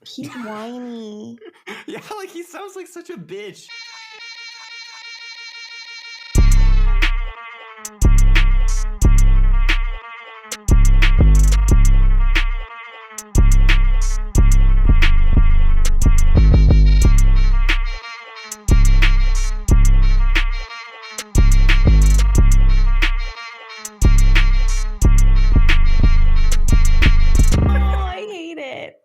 He's whiny. Yeah, like he sounds like such a bitch. I hate it.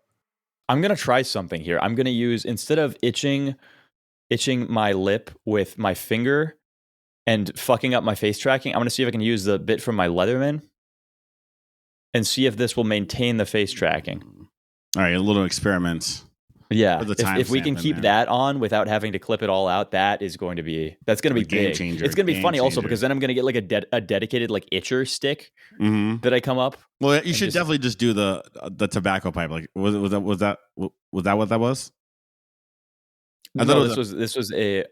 I'm going to try something here. I'm going to use, instead of itching my lip with my finger and fucking up my face tracking, I'm going to see if I can use the bit from my Leatherman and see if this will maintain the face tracking. All right, a little experiment. Yeah, if we can keep that on without having to clip it all out, that's going to be big. Changer. It's going to be funny also because then I'm going to get like a dedicated like itcher stick that I come up. Well, you should definitely just do the tobacco pipe. Like was that what that was? I thought this was a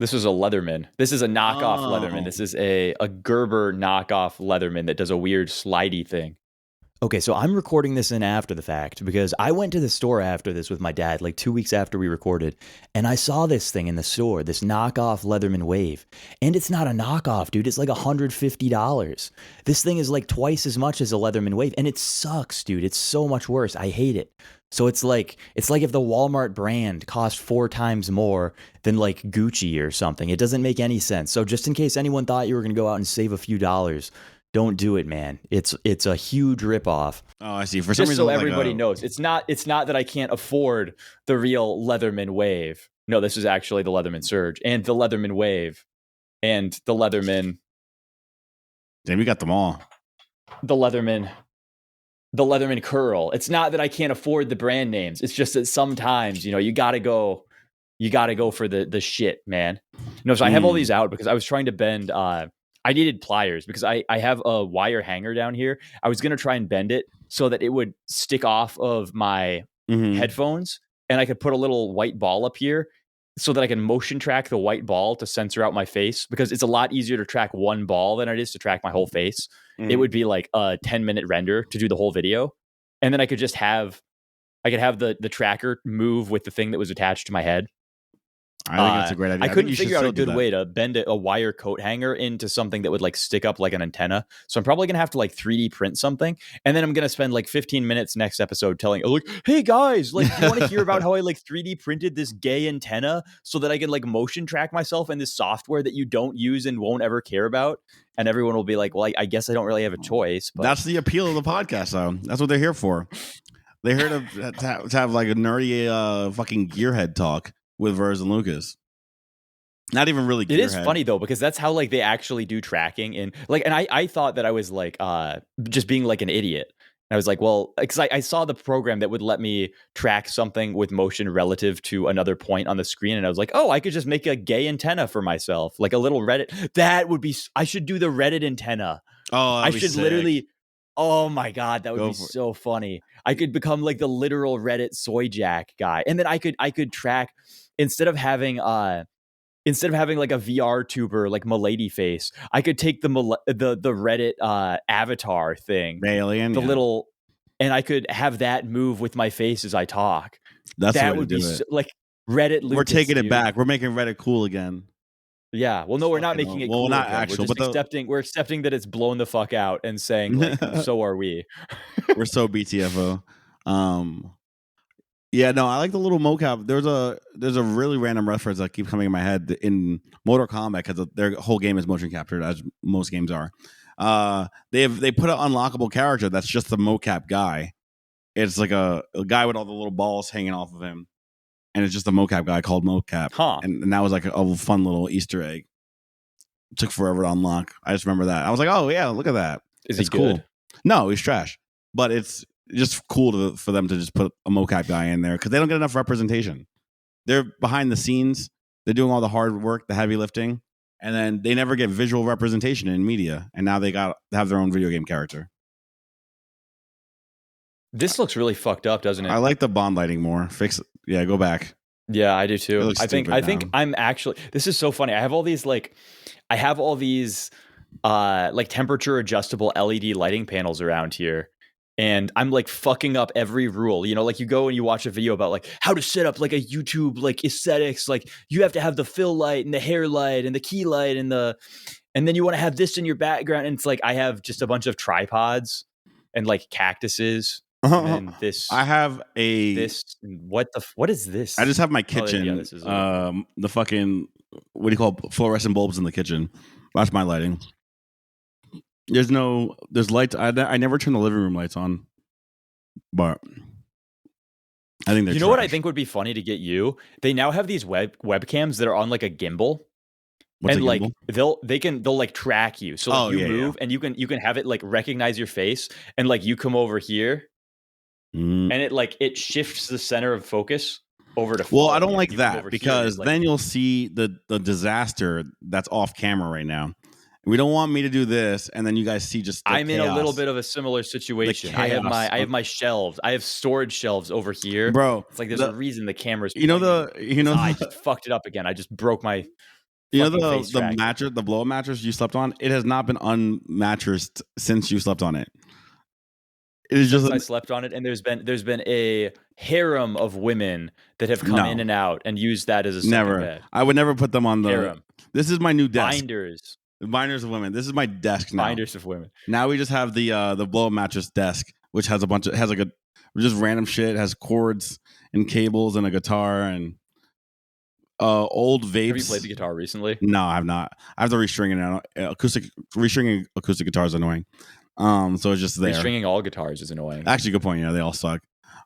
Leatherman. This is a knockoff Leatherman. This is a Gerber knockoff Leatherman that does a weird slidey thing. Okay, so I'm recording this in after the fact because I went to the store after this with my dad, like 2 weeks after we recorded, and I saw this thing in the store, this knockoff Leatherman Wave. And it's not a knockoff, dude. It's like $150. This thing is like twice as much as a Leatherman Wave, and it sucks, dude. It's so much worse. I hate it. So it's like if the Walmart brand cost 4 times more than like Gucci or something. It doesn't make any sense. So just in case anyone thought you were going to go out and save a few dollars, don't do it, man. It's a huge ripoff. Oh, I see. For some reason, so everybody knows, it's not that I can't afford the real Leatherman Wave. No, this is actually the Leatherman Surge and the Leatherman Wave and the Leatherman. Damn, we got them all. The Leatherman Curl. It's not that I can't afford the brand names. It's just that sometimes, you gotta go for the shit, man. So I have all these out because I was trying to bend. I needed pliers because I have a wire hanger down here. I was going to try and bend it so that it would stick off of my headphones and I could put a little white ball up here so that I can motion track the white ball to censor out my face because it's a lot easier to track one ball than it is to track my whole face. It would be like a 10-minute render to do the whole video. And then I could just have the tracker move with the thing that was attached to my head. I think that's a great idea. I couldn't figure out a good way to bend a wire coat hanger into something that would like stick up like an antenna. So I'm probably going to have to like 3D print something. And then I'm going to spend like 15 minutes next episode telling, like, hey guys, like, do you want to hear about how I like 3D printed this gay antenna so that I can like motion track myself in this software that you don't use and won't ever care about? And everyone will be like, well, I guess I don't really have a choice. But that's the appeal of the podcast, though. That's what they're here for. They're here to have like a nerdy fucking gearhead talk with Vers and Lucas. Not even really gearhead. It is funny though because that's how like they actually do tracking and I thought that I was like just being like an idiot. And I was like, well, because I saw the program that would let me track something with motion relative to another point on the screen, and I was like, oh, I could just make a gay antenna for myself, like a little Reddit. That would be. I should do the Reddit antenna. Oh, I should literally. Oh my God, that would be so funny. I could become like the literal Reddit soy jack guy, and then I could track instead of having like a VR tuber like Milady face, I could take the Reddit avatar thing, alien, little, and I could have that move with my face as I talk. That would be like Reddit. Lucas, we're taking it back. We're making Reddit cool again. Yeah. Well, no, we're not making it cool. Well, not again. actual, we're accepting that it's blown the fuck out and saying like, so are we. We're so BTFO. Yeah, no, I like the little mocap. There's a really random reference that keeps coming in my head in Mortal Kombat because their whole game is motion captured, as most games are. They put an unlockable character that's just the mocap guy. It's like a guy with all the little balls hanging off of him, and it's just a mocap guy called Mocap. Huh. And that was like a fun little Easter egg. It took forever to unlock. I just remember that. I was like, oh yeah, look at that. Is he good? Cool. No, he's trash. But it's just cool for them to just put a mocap guy in there because they don't get enough representation. They're behind the scenes. They're doing all the hard work, the heavy lifting, and then they never get visual representation in media. And now they have their own video game character. This looks really fucked up, doesn't it? I like the bond lighting more. Fix it. Yeah, go back. Yeah, I do too. I think I'm actually. This is so funny. I have all these like temperature adjustable LED lighting panels around here. and I'm like fucking up every rule. You know, like you go and you watch a video about like how to set up like a YouTube like aesthetics. Like you have to have the fill light and the hair light and the key light and then you want to have this in your background. And it's like I have just a bunch of tripods and like cactuses. And then this. I have what is this? I just have my Oh, kitchen. yeah, this is the fucking what do you call fluorescent bulbs in the kitchen? That's my lighting. There's lights. I never turn the living room lights on, but I think they're. You know what I think would be funny to get you? They now have these webcams that are on like a gimbal. What's and a like gimbal? they'll like track you. So like you move and you can have it like recognize your face and like you come over here and it shifts the center of focus over to. Well, I don't like that because then you'll see the disaster that's off camera right now. We don't want me to do this, and then you guys see just. I'm in a little bit of a similar situation. I have my shelves. I have storage shelves over here, bro. It's like there's a reason the camera's. I just fucked it up again. I just broke my. The mattress, the blow-up mattress you slept on, it has not been unmattressed since you slept on it. It is just I slept on it, and there's been a harem of women that have come in and out and used that as a second bed. I would never put them on the harem. This is my new desk. Binders of women. This is my desk now. Binders of women. Now we just have the blow-up mattress desk, which has just random shit. It has cords and cables and a guitar and old vapes. Have you played the guitar recently? No, I have not. I have to restring it now. Restringing acoustic guitar is annoying. So it's just there. Restringing all guitars is annoying. Actually, good point. Yeah, they all suck.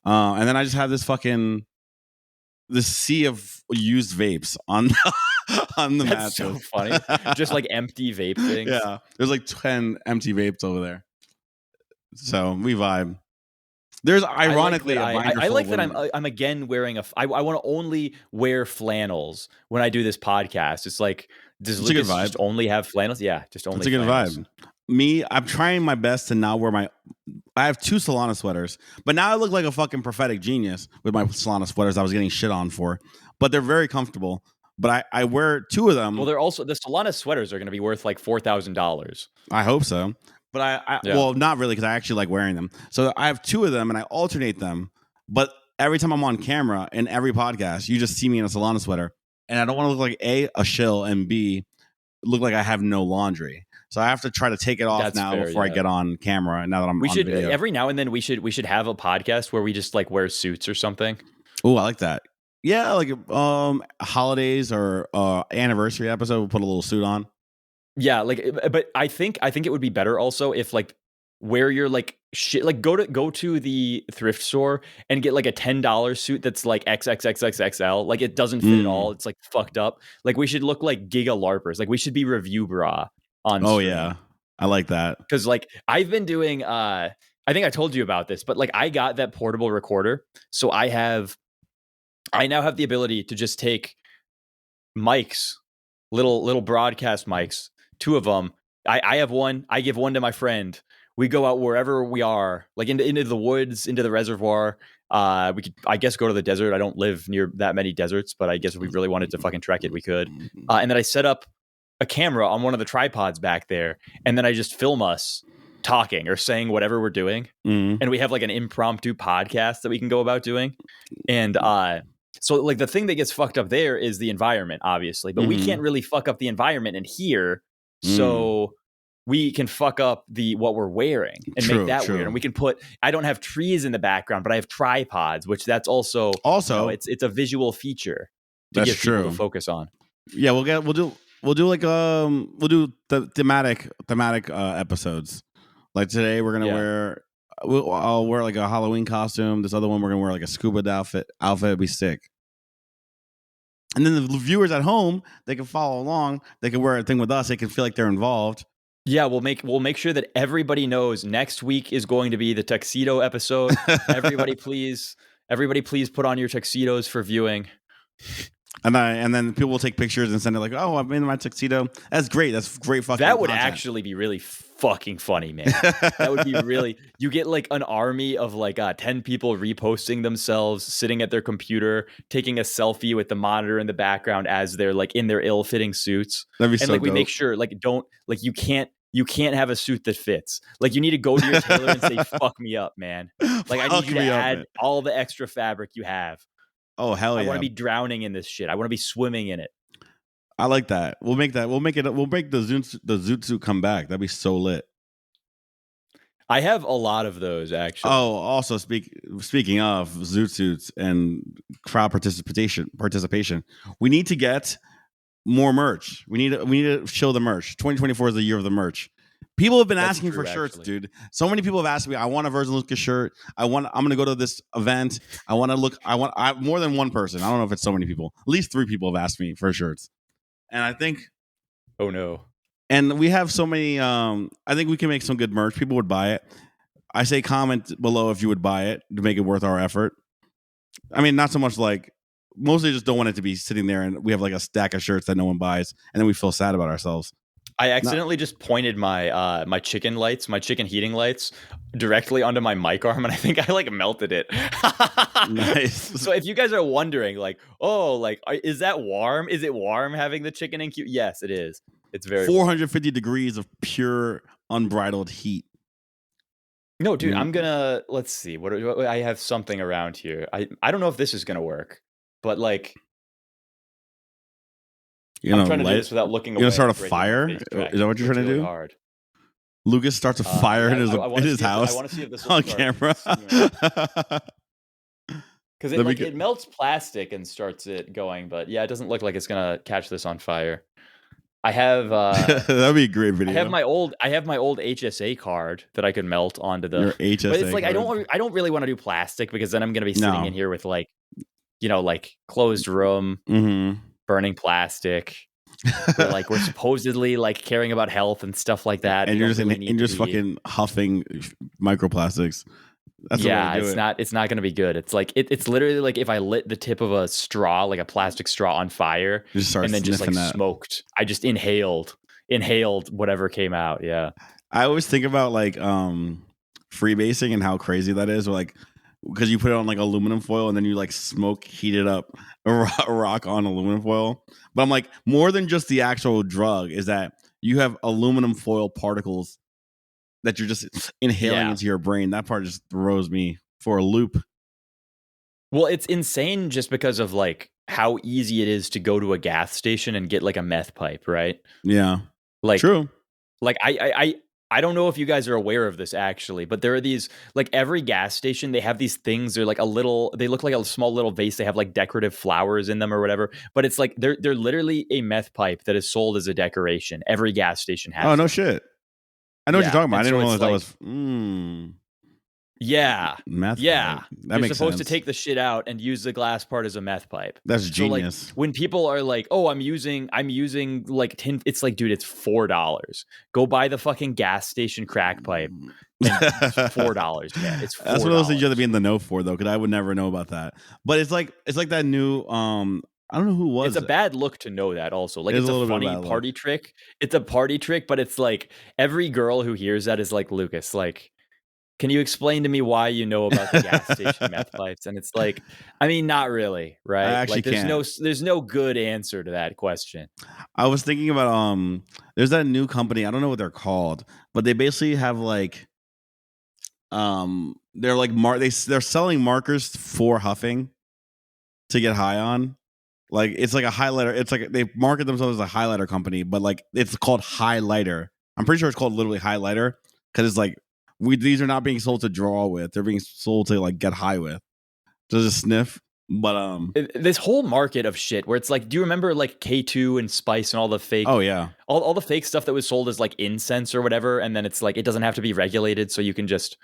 And then I just have this sea of used vapes on the That's so funny. Just like empty vape things. Yeah, there's like 10 empty vapes over there. So we vibe. There's ironically I like that I'm again wearing I want to only wear flannels when I do this podcast. It's like, does Lucas just only have flannels? Yeah, just only. It's a good vibe. Me, I'm trying my best to not wear I have 2 Solana sweaters, but now I look like a fucking prophetic genius with my Solana sweaters I was getting shit on for. But they're very comfortable. But I wear 2 of them. Well, they're also the Solana sweaters are going to be worth like $4,000. I hope so. But well, not really, because I actually like wearing them. So I have 2 of them, and I alternate them. But every time I'm on camera in every podcast, you just see me in a Solana sweater, and I don't want to look like a shill, and B, look like I have no laundry. So I have to try to take it off before I get on camera. Now that I'm on video. Every now and then we should have a podcast where we just like wear suits or something. Oh, I like that. Yeah, like holidays or anniversary episode, we'll put a little suit on. Yeah, like, but I think it would be better also if like wear your like shit, like go to the thrift store and get like a $10 suit that's like XXXXXL. Like it doesn't fit at all. It's like fucked up. Like we should look like Giga LARPers. Like we should be review bra on. Oh stream. Yeah, I like that. Because like I've been doing. I think I told you about this, but like I got that portable recorder, so I now have the ability to just take mics, little broadcast mics. 2 of them. I have one. I give one to my friend. We go out wherever we are, like into the woods, into the reservoir. We could, I guess, go to the desert. I don't live near that many deserts, but I guess if we really wanted to fucking trek it, we could. And then I set up a camera on one of the tripods back there, and then I just film us talking or saying whatever we're doing. And we have like an impromptu podcast that we can go about doing. And so like the thing that gets fucked up there is the environment, obviously, but we can't really fuck up the environment in here. So we can fuck up what we're wearing and make that weird. And we can I don't have trees in the background, but I have tripods, which that's also it's a visual feature to get people to focus on. Yeah, we'll do the thematic episodes. Like today we're gonna I'll wear like a Halloween costume. This other one we're gonna wear like a scuba outfit. It'd be sick. And then the viewers at home, they can follow along. They can wear a thing with us. They can feel like they're involved. Yeah, we'll make sure that everybody knows next week is going to be the tuxedo episode. Everybody please put on your tuxedos for viewing. And then people will take pictures and send it like, oh, I'm in my tuxedo. That's great. That's great fucking That would content. actually be really fucking funny, man. That would be really... You get like an army of like 10 people reposting themselves, sitting at their computer, taking a selfie with the monitor in the background as they're like in their ill-fitting suits. That'd be and so like we dope. make sure like you can't you can't have a suit that fits. Like you need to go to your tailor and say, "Fuck me up, man." Like I need you to add all the extra fabric you have. Oh hell yeah! I want to be drowning in this shit. I want to be swimming in it. I like that. We'll make that. We'll make the zoot suit come back. That'd be so lit. I have a lot of those actually. Oh, also speaking of zoot suits and crowd participation, we need to get more merch. We need to show the merch. 2024 is the year of the merch. People have been asking for shirts, dude. So many people have asked me. I want a Virgin Lucas shirt. I'm gonna go to this event. I want more than one person. I don't know if it's so many people. At least 3 people have asked me for shirts. And I think, oh no. And we have so many. I think we can make some good merch. People would buy it. I say comment below if you would buy it to make it worth our effort. I mean, not so much like, mostly just don't want it to be sitting there and we have like a stack of shirts that no one buys and then we feel sad about ourselves. I accidentally just pointed my my chicken heating lights directly onto my mic arm, and I think I like melted it. Nice. So if you guys are wondering, like, oh, like, is that warm? Is it warm having the chicken and Yes, it is. It's very 450 warm. Degrees of pure unbridled heat. No, dude, I'm gonna let's see. What I have something around here. I don't know if this is gonna work, but like. I'm trying to do this without looking away. You're gonna start a fire? Is that what you're trying to do? Hard. Lucas starts a fire in his house. I want to see if this on camera. Because it melts plastic and starts it going, but yeah, it doesn't look like it's gonna catch this on fire. I have that'd be a great video. I have my old HSA card that I could melt onto the your HSA. But it's like card. I don't really want to do plastic because then I'm gonna be sitting in here with like, like closed room. Mm-hmm. Burning plastic. We're supposedly like caring about health and stuff like that. And you're just fucking huffing microplastics. That's it's not going to be good. It's like it's literally like if I lit the tip of a straw, like a plastic straw, on fire, and then just like smoked. I just inhaled whatever came out. Yeah. I always think about like freebasing and how crazy that is. Or like, because you put it on like aluminum foil and then you like heat it up, a rock on aluminum foil. But I'm like, more than just the actual drug is that you have aluminum foil particles that you're just inhaling into your brain. That part just throws me for a loop. Well, it's insane just because of like how easy it is to go to a gas station and get like a meth pipe, right? Yeah. Like, true. Like I don't know if you guys are aware of this actually, but there are these, like every gas station, they have these things. They're like they look like a small little vase. They have like decorative flowers in them or whatever. But it's like they're literally a meth pipe that is sold as a decoration. Every gas station has. Oh, no shit. I know what you're talking about. I didn't know that was. Yeah. Meth. Yeah. Pipe. That You're makes supposed sense. to take the shit out and use the glass part as a meth pipe. That's genius. So like, when people are like, "Oh, I'm using like 10," it's like, dude, it's $4. Go buy the fucking gas station crack pipe. It's $4, man. It's $4. That's what those things you have to be in the know for, though, because I would never know about that. But it's like that new I don't know who was. It's a bad look to know that also. Like it's a funny party trick. It's a party trick, but it's like every girl who hears that is like, Lucas, like, can you explain to me why you know about the gas station meth pipes? And it's like, I mean, not really, right? I actually there's no good answer to that question. I was thinking about there's that new company, I don't know what they're called, but they basically have like they're like they're selling markers for huffing to get high on. Like it's like a highlighter. It's like they market themselves as a highlighter company, but like it's called highlighter. I'm pretty sure it's called literally highlighter because it's like these are not being sold to draw with. They're being sold to like get high with, to just sniff. But this whole market of shit where it's like, do you remember like K2 and Spice and all the fake? Oh yeah, all the fake stuff that was sold as like incense or whatever, and then it's like it doesn't have to be regulated, so you can just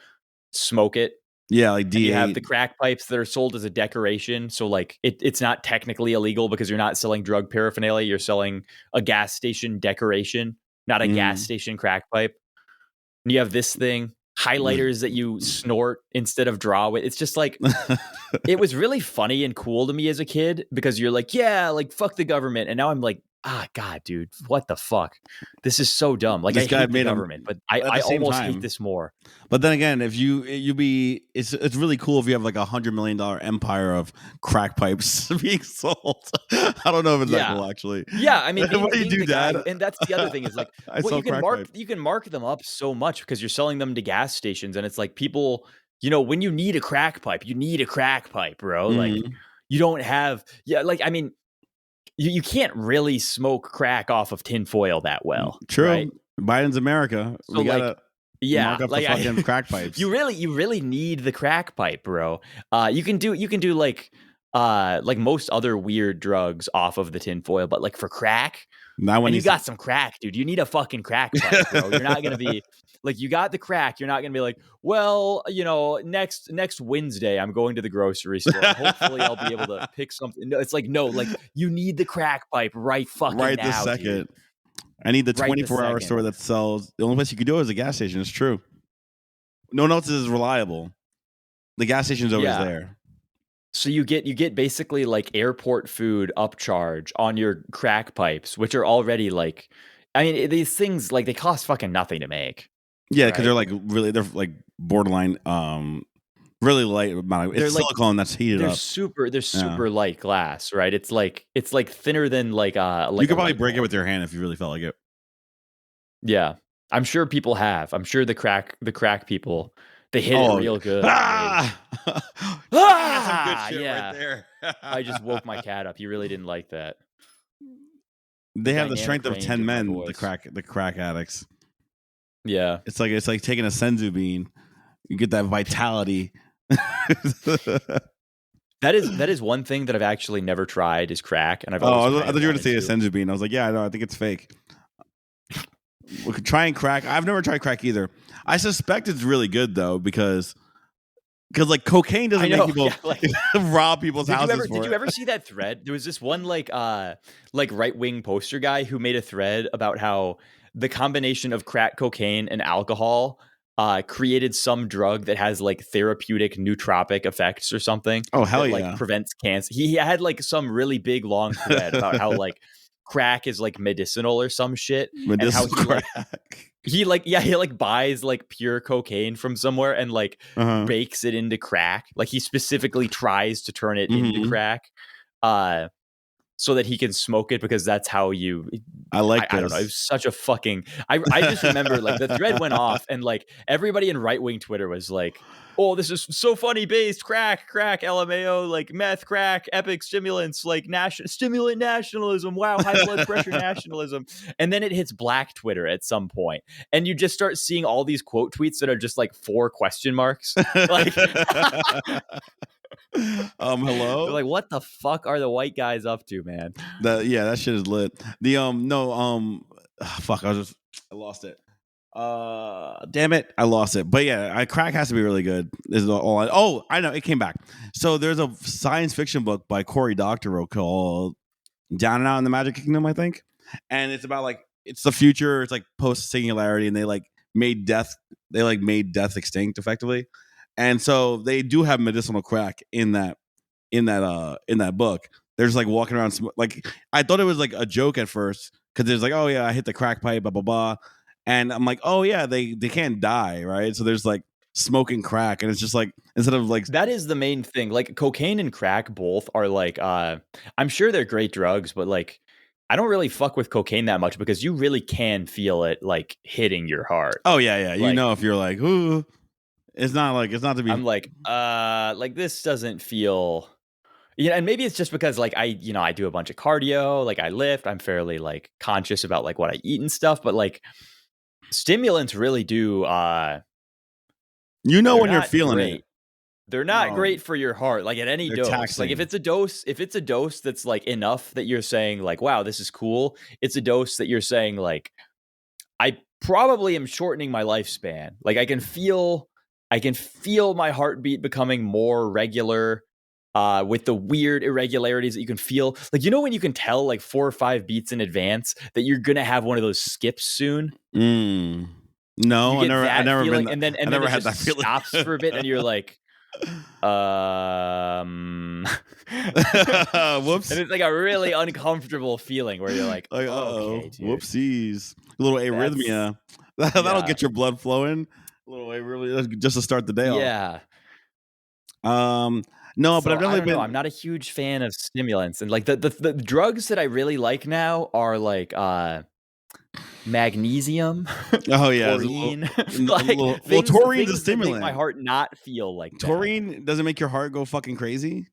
smoke it. Yeah, like D8. You have the crack pipes that are sold as a decoration, so like it's not technically illegal because you're not selling drug paraphernalia. You're selling a gas station decoration, not a gas station crack pipe. And you have this thing. Highlighters that you snort instead of draw with. It's just like, it was really funny and cool to me as a kid because you're like, yeah, like fuck the government. And now I'm like, God, dude, what the fuck? This is so dumb. Like, This I guy hate the made 'em government, but at I the same almost time. hate this more. But then again, if it's really cool if you have like $100 million empire of crack pipes being sold. I don't know if it's that Yeah. cool actually. Yeah, I mean, What do you being do, the guy, Dad? and that's the other thing is like, I well, sell crack pipe. you can mark them up so much because you're selling them to gas stations, and it's like people, you know, when you need a crack pipe, you need a crack pipe, bro. Like, Mhm. you don't have, like, I mean, you can't really smoke crack off of tinfoil that well, True. right? Biden's America. So, We like, gotta yeah, mark up the like fucking crack pipes. you really need the crack pipe, bro. You can do like most other weird drugs off of the tinfoil, but like for crack, Now when and you got some crack, dude. You need a fucking crack pipe, bro. You're not gonna be like, you got the crack. You're not gonna be like, well, you know, next Wednesday I'm going to the grocery store. And hopefully I'll be able to pick something. No, it's like, no, like you need the crack pipe right fucking right now, this second. dude. I need the Right this 24-hour second. store that sells. The only place you could do it is a gas station. It's true. No one else is reliable. The gas station's always Yeah. there. So you get basically like airport food upcharge on your crack pipes, which are already like, I mean, these things like they cost fucking nothing to make. Yeah, because Right. they're like borderline, really light amount. It's They're like- silicone that's heated They're up. super light glass, right? It's like thinner than like You a could probably light break it bulb. with your hand if you really felt like it. Yeah, I'm sure people have. I'm sure the crack people, they hit it real good. Ah! Ah! Some good shit Yeah. right there. I just woke my cat up. He really didn't like that. They have the dynamic strength of range 10 of my men. voice. The crack addicts. Yeah. It's like taking a senzu bean. You get that vitality. That is one thing that I've actually never tried is crack, and I've I always thought you were going to say a wanted senzu bean. I was like, yeah, no, I think it's fake. We could try and crack. I've never tried crack either. I suspect it's really good though because like cocaine doesn't I know, make people yeah, like- rob people's houses. Did you ever see that thread? There was this one like right-wing poster guy who made a thread about how the combination of crack cocaine and alcohol created some drug that has like therapeutic nootropic effects or something. Oh hell that, yeah! like prevents cancer. He had like some really big long thread about how like crack is like medicinal or some shit. Medicinal and how crack. he buys like pure cocaine from somewhere and like bakes it into crack. Like he specifically tries to turn it into crack so that he can smoke it because that's how you I like this. I don't know. It was such a fucking I just remember like the thread went off and like everybody in right-wing Twitter was like, oh, this is so funny based crack, LMAO, like meth, crack, epic stimulants, like stimulant nationalism. Wow, high blood pressure nationalism. And then it hits black Twitter at some point, and you just start seeing all these quote tweets that are just like 4 question marks. Like, hello. They're like, what the fuck are the white guys up to, man? That shit is lit. Fuck, I lost it. Damn it, I lost it. But yeah, crack has to be really good. This is all. I know it came back. So there's a science fiction book by Cory Doctorow called Down and Out in the Magic Kingdom, I think, and it's about like it's the future. It's like post singularity, and they made death extinct effectively, and so they do have medicinal crack in that book. They're just like walking around. Like I thought it was like a joke at first because there's like, oh yeah, I hit the crack pipe, blah blah blah. And I'm like, oh yeah, they can't die, right? So there's like smoking crack, and it's just like instead of like that is the main thing. Like cocaine and crack both are like I'm sure they're great drugs, but like I don't really fuck with cocaine that much because you really can feel it like hitting your heart. Oh yeah. Like, you know if you're like, ooh, it's not to be. I'm like this doesn't feel. Yeah, and maybe it's just because like I do a bunch of cardio, like I lift, I'm fairly like conscious about like what I eat and stuff, but like stimulants really do when you're feeling great. it. They're not great for your heart, like at any dose. Taxing. Like if it's a dose that's like enough that you're saying like, wow, this is cool. It's a dose that you're saying like, I probably am shortening my lifespan. Like I can feel my heartbeat becoming more regular. With the weird irregularities that you can feel, like when you can tell like 4 or 5 beats in advance that you're gonna have one of those skips soon. No, I never feeling, been. And then I never it had just that feeling. stops for a bit, and you're like, Whoops. And it's like a really uncomfortable feeling where you're like, okay, dude. Whoopsies. A little arrhythmia. That'll get your blood flowing. A little arrhythmia just to start the day off. Yeah. No, So, but I've definitely been. I'm not a huge fan of stimulants, and like the drugs that I really like now are like magnesium. Oh yeah, taurine. taurine's a things that stimulant. make my heart not feel like that. Taurine doesn't make your heart go fucking crazy.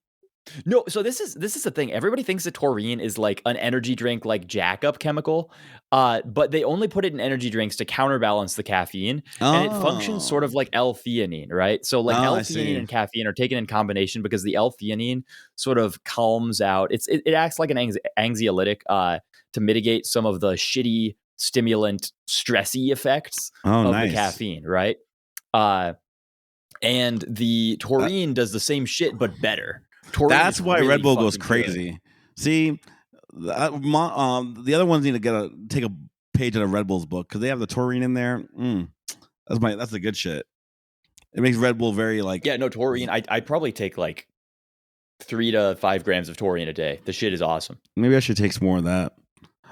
No, so this is the thing. Everybody thinks that taurine is like an energy drink, like jack-up chemical, but they only put it in energy drinks to counterbalance the caffeine, and it functions sort of like L-theanine, right? So like L-theanine and caffeine are taken in combination because the L-theanine sort of calms out. It acts like an anxiolytic to mitigate some of the shitty stimulant stressy effects of the caffeine, right? And the taurine does the same shit but better. That's why really Red Bull goes crazy. Good. See, the other ones need to take a page out of Red Bull's book because they have the taurine in there. That's the good shit. It makes Red Bull very like taurine. I probably take like 3 to 5 grams of taurine a day. The shit is awesome. Maybe I should take some more of that.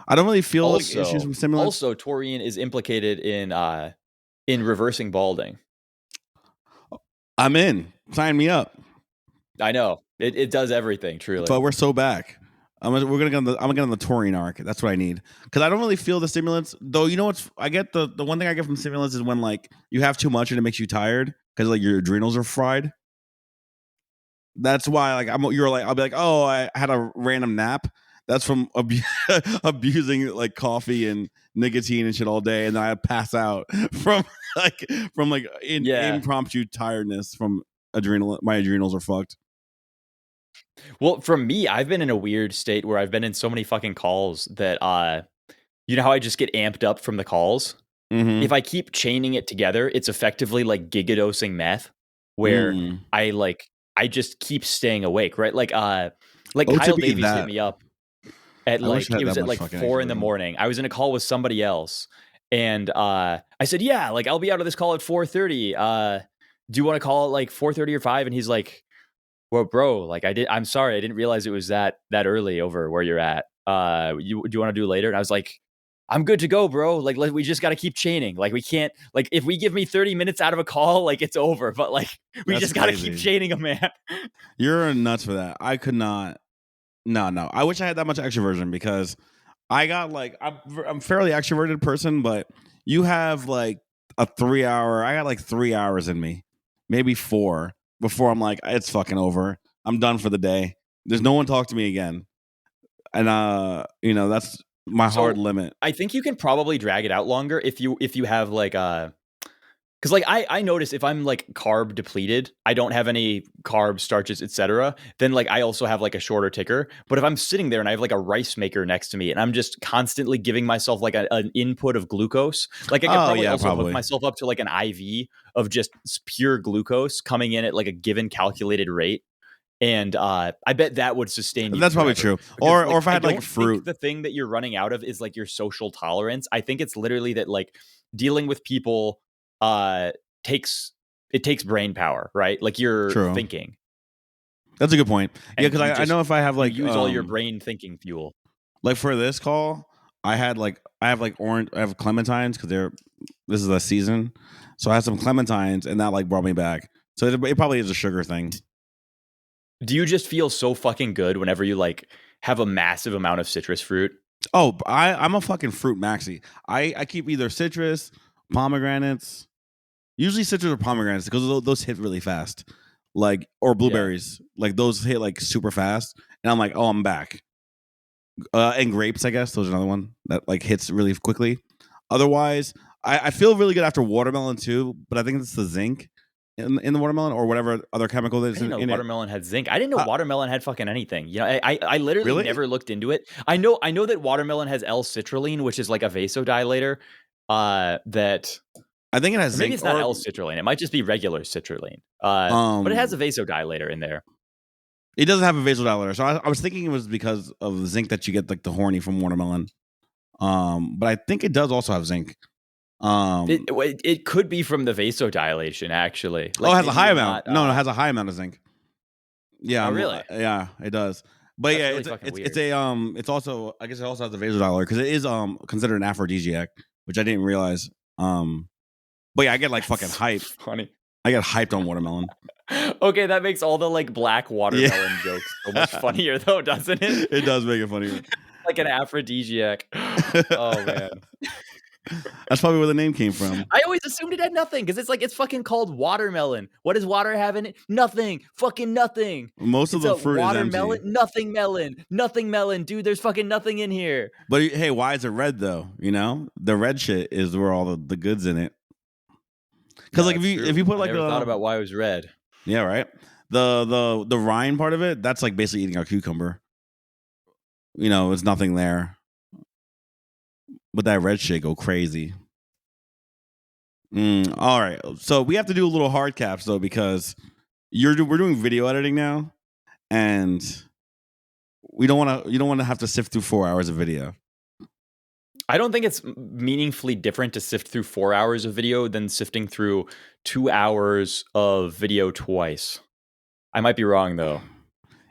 I don't really feel like issues from stimulants. Also, taurine is implicated in reversing balding. I'm in. Sign me up. I know. It does everything, truly. But we're so back. I'm gonna get on the taurine arc. That's what I need because I don't really feel the stimulants. Though you know what's I get the one thing I get from stimulants is when like you have too much and it makes you tired because like your adrenals are fried. That's why like I'll be like, oh, I had a random nap. That's from abusing like coffee and nicotine and shit all day, and then I pass out from impromptu tiredness from adrenal. My adrenals are fucked. Well, from me, I've been in a weird state where I've been in so many fucking calls that you know how I just get amped up from the calls? Mm-hmm. If I keep chaining it together, it's effectively like gigadosing meth, where I just keep staying awake, right? Like Kyle Davies hit me up at it was at like 4 a.m. I was in a call with somebody else, and I said, yeah, like I'll be out of this call at 4:30. Do you want to call at like 4:30 or 5? And he's like, well, bro, like I'm sorry, I didn't realize it was that early over where you're at. Do you want to do later? And I was like, I'm good to go, bro. Like we just got to keep chaining. Like we can't, like if we give me 30 minutes out of a call, like it's over. But like we just got to keep chaining them, man. You're nuts for that. I could not. No. I wish I had that much extroversion because I got like I'm fairly extroverted person, but you have like I got like 3 hours in me, maybe 4. Before I'm like, it's fucking over. I'm done for the day. There's no one talk to me again. And that's my hard limit. I think you can probably drag it out longer if you have like because like I notice if I'm like carb depleted, I don't have any carbs, starches, etc. Then like I also have like a shorter ticker. But if I'm sitting there and I have like a rice maker next to me and I'm just constantly giving myself like an input of glucose, like I could probably hook myself up to like an IV of just pure glucose coming in at like a given calculated rate. And I bet that would sustain you. That's probably true. Or if I had like fruit. The thing that you're running out of is like your social tolerance. I think it's literally that like dealing with people takes brain power, right? Like you're thinking. That's a good point. Yeah, because I know if I have like use all your brain thinking fuel. Like for this call, I have clementines because this is the season, so I had some clementines and that like brought me back. So it probably is a sugar thing. Do you just feel so fucking good whenever you like have a massive amount of citrus fruit? Oh, I'm a fucking fruit maxi. I keep either citrus, pomegranates. Usually citrus or pomegranates because those hit really fast, like or blueberries, like those hit like super fast, and I'm like, oh, I'm back. And grapes, I guess those are another one that like hits really quickly. Otherwise, I feel really good after watermelon too, but I think it's the zinc in the watermelon or whatever other chemical that's in it. Watermelon had zinc. I didn't know watermelon had fucking anything. You know, I literally never looked into it. I know that watermelon has L-citrulline, which is like a vasodilator. That. I think it has zinc. Maybe it's not L-citrulline. It might just be regular citrulline. But it has a vasodilator in there. It doesn't have a vasodilator. So I was thinking it was because of the zinc that you get like the horny from watermelon. But I think it does also have zinc. It could be from the vasodilation, actually. Like, it has a high amount. No, it has a high amount of zinc. Yeah. Oh, really? Yeah, it does. But That's yeah, really fucking it's also, I guess it also has a vasodilator because it is considered an aphrodisiac, which I didn't realize. But yeah, I get like fucking That's hype. funny. I get hyped on watermelon. Okay, that makes all the like black watermelon jokes so much funnier though, doesn't it? It does make it funnier. Like an aphrodisiac. Oh man. That's probably where the name came from. I always assumed it had nothing because it's fucking called watermelon. What does water have in it? Nothing. Fucking nothing. Most of It's the a fruit watermelon, is empty. nothing melon, dude. There's fucking nothing in here. But hey, why is it red though? You know, the red shit is where all the goods in it. Because like if you put like I never thought about why it was red. Yeah, right. The rind part of it, that's like basically eating a cucumber. You know, it's nothing there. But that red shit go crazy. All right, so we have to do a little hard caps though because we're doing video editing now, and you don't want to have to sift through 4 hours of video. I don't think it's meaningfully different to sift through 4 hours of video than sifting through 2 hours of video twice. I might be wrong though.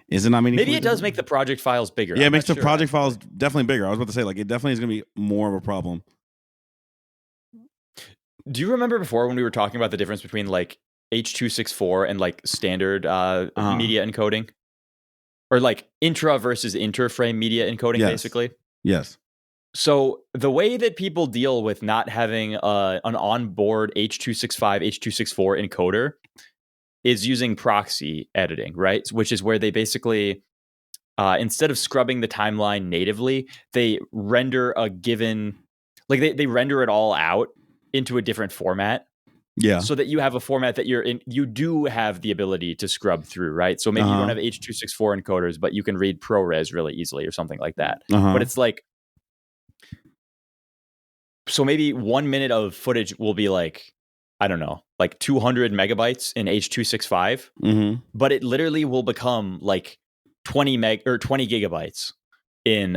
Is it not meaningful? Maybe it does make the project files bigger. Yeah, it makes the project files definitely bigger. I was about to say, like, it definitely is going to be more of a problem. Do you remember before when we were talking about the difference between like H.264 and like standard media encoding? Or like intra versus interframe media encoding, basically? Yes. So the way that people deal with not having an onboard H.265, H.264 encoder is using proxy editing, right? Which is where they basically, instead of scrubbing the timeline natively, they render a given, like they render it all out into a different format. Yeah. So that you have a format that you do have the ability to scrub through, right? So maybe you don't have H.264 encoders, but you can read ProRes really easily or something like that. But it's like, so maybe 1 minute of footage will be like, I don't know, like 200 megabytes in H.265, but it literally will become like 20 gigabytes in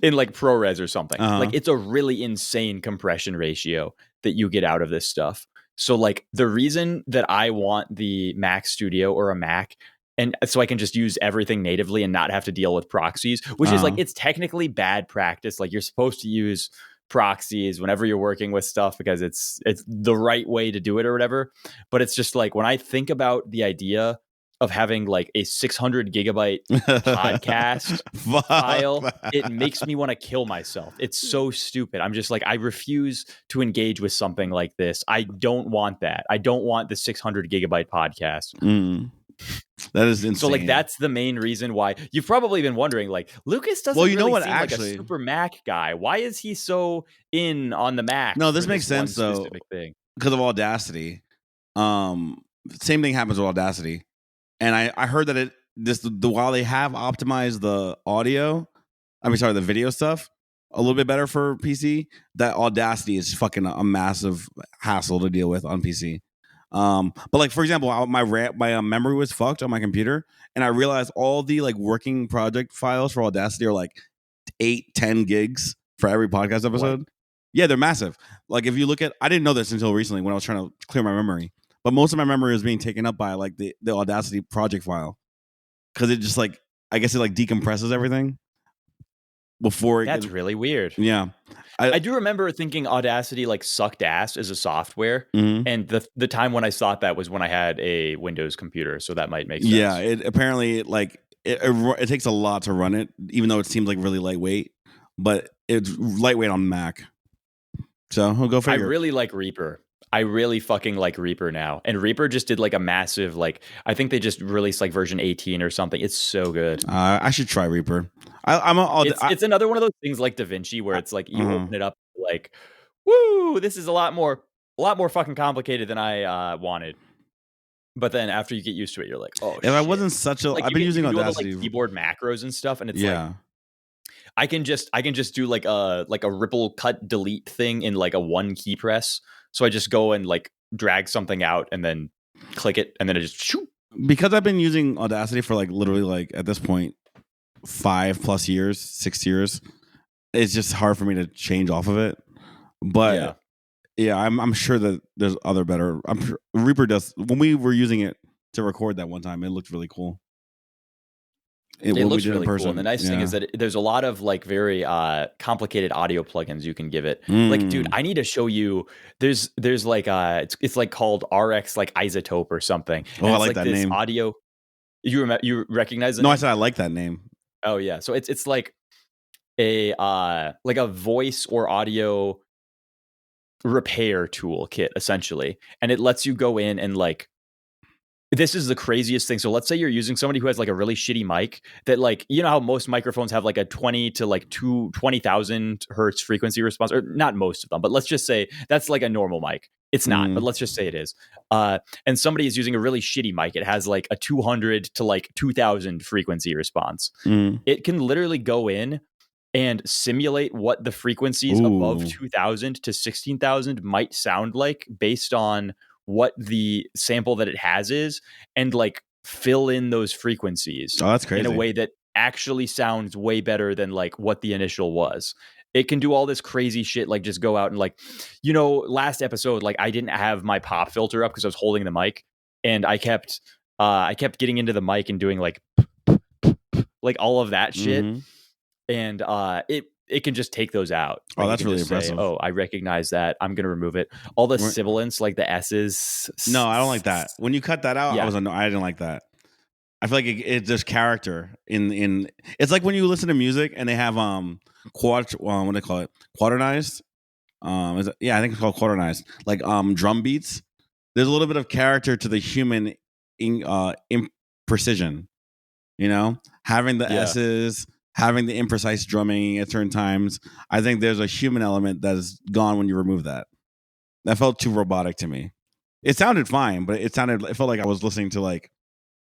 in like ProRes or something. Like it's a really insane compression ratio that you get out of this stuff. So like the reason that I want the Mac Studio or a Mac, and so I can just use everything natively and not have to deal with proxies, which is like, it's technically bad practice. Like you're supposed to use proxies whenever you're working with stuff because it's the right way to do it or whatever. But it's just like when I think about the idea of having like a 600 gigabyte podcast file, it makes me want to kill myself. It's so stupid. I'm just like, I refuse to engage with something like this. I don't want that. I don't want the 600 gigabyte podcast. That is insane. So like that's the main reason why you've probably been wondering, like, Lucas doesn't seem like a super Mac guy. Why is he so in on the Mac? No, this makes sense though because of Audacity. Same thing happens with Audacity. And I heard that while they have optimized the the video stuff a little bit better for PC, that Audacity is fucking a massive hassle to deal with on PC. But like for example, my memory was fucked on my computer, and I realized all the like working project files for Audacity are like 8-10 gigs for every podcast episode. What? Yeah, they're massive. Like if you look at, I didn't know this until recently when I was trying to clear my memory. But most of my memory was being taken up by like the Audacity project file because it just like, I guess it like decompresses everything before. That's really weird. Yeah. I do remember thinking Audacity like sucked ass as a software. And the time when I thought that was when I had a Windows computer. So that might make sense. Yeah. It apparently like it takes a lot to run it, even though it seems like really lightweight, but it's lightweight on Mac. So we'll go figure. I really like Reaper. I really fucking like Reaper now. And Reaper just did like a massive, like, I think they just released like version 18 or something. It's so good. I should try Reaper. It's another one of those things like DaVinci where it's like you open it up like, woo, this is a lot more fucking complicated than I wanted. But then after you get used to it, you're like, oh, if shit. I wasn't such a, like, I've been using Audacity. All the, like, keyboard macros and stuff. And it's like, I can just do like a ripple cut delete thing in like a one key press. So I just go and like drag something out and then click it and then it just shoot. Because I've been using Audacity for like literally like at this point 5+ years, 6 years. It's just hard for me to change off of it. But yeah, I'm sure that there's other better. I'm sure Reaper does. When we were using it to record that one time. It looked really cool. It when we looks did it in really cool. person. And the nice thing Yeah. is that there's a lot of like very complicated audio plugins you can give it. Like, dude, I need to show you. There's like it's like called RX like Isotope or something. Oh, And I it's like that this name. audio. You recognize it? No, I said I like that name. Oh yeah. So it's like a voice or audio repair toolkit essentially, and it lets you go in and like. This is the craziest thing. So let's say you're using somebody who has like a really shitty mic that like, you know how most microphones have like a 20 to like 20,000 hertz frequency response, or not most of them, but let's just say that's like a normal mic. It's not, but let's just say it is. And somebody is using a really shitty mic. It has like a 200 to like 2,000 frequency response. It can literally go in and simulate what the frequencies above 2,000 to 16,000 might sound like based on what the sample that it has is, and like fill in those frequencies. Oh, that's crazy. In a way that actually sounds way better than like what the initial was. It can do all this crazy shit, like just go out and like, you know, last episode, like I didn't have my pop filter up because I was holding the mic, and I kept getting into the mic and doing like all of that shit. And it can just take those out. Oh, Like, that's you can really just say, impressive. oh, I recognize that. I'm going to remove it. All the sibilants, like the S's. No, I don't like that. When you cut that out, Yeah. I didn't like that. I feel like it's just character in. It's like when you listen to music and they have what do they call it? Quaternized. I think it's called quaternized. Like drum beats. There's a little bit of character to the human imprecision. You know, having the S's, having the imprecise drumming at certain times. I think there's a human element that is gone when you remove that. That felt too robotic to me. It sounded fine, but it felt like I was listening to like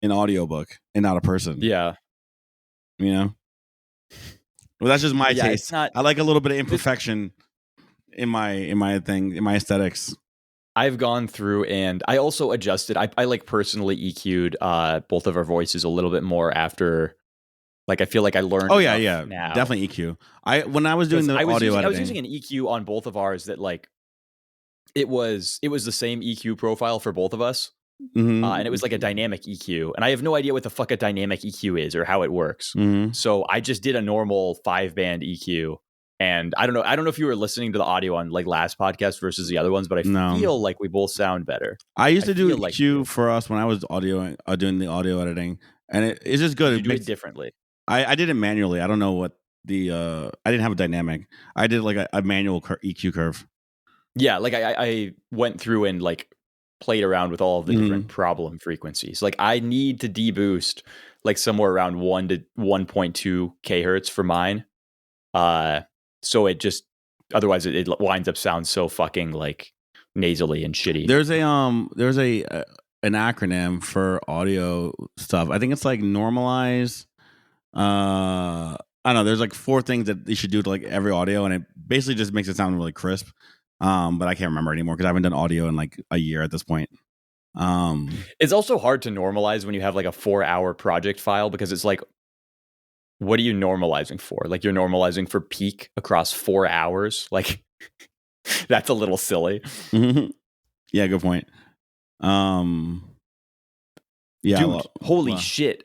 an audiobook and not a person. Yeah. You know? Well, that's just my Yeah, taste. it's not- I like a little bit of imperfection in my aesthetics. I've gone through and I also adjusted. I like personally EQ'd both of our voices a little bit more after. Like I feel like I learned. Oh yeah, now. definitely EQ. When I was doing the audio editing, I was using an EQ on both of ours that like it was the same EQ profile for both of us, and it was like a dynamic EQ. And I have no idea what the fuck a dynamic EQ is or how it works. So I just did a normal 5-band EQ. And I don't know if you were listening to the audio on like last podcast versus the other ones, but I feel like we both sound better. I used to do feel EQ for us when I was doing the audio editing, and it's just good. You do it differently. I did it manually. I don't know what I didn't have a dynamic. I did like a manual EQ curve. Yeah, like I went through and like played around with all of the different problem frequencies. Like I need to deboost like somewhere around 1 to 1.2 kHz for mine. So it just otherwise it winds up sounds so fucking like nasally and shitty. There's an acronym for audio stuff. I think it's like normalize. I don't know. There's like 4 things that you should do to like every audio, and it basically just makes it sound really crisp. But I can't remember anymore because I haven't done audio in like a year at this point. It's also hard to normalize when you have like a 4-hour project file because it's like, what are you normalizing for? Like you're normalizing for peak across 4 hours. Like that's a little silly. Yeah, good point. Yeah, dude, holy shit.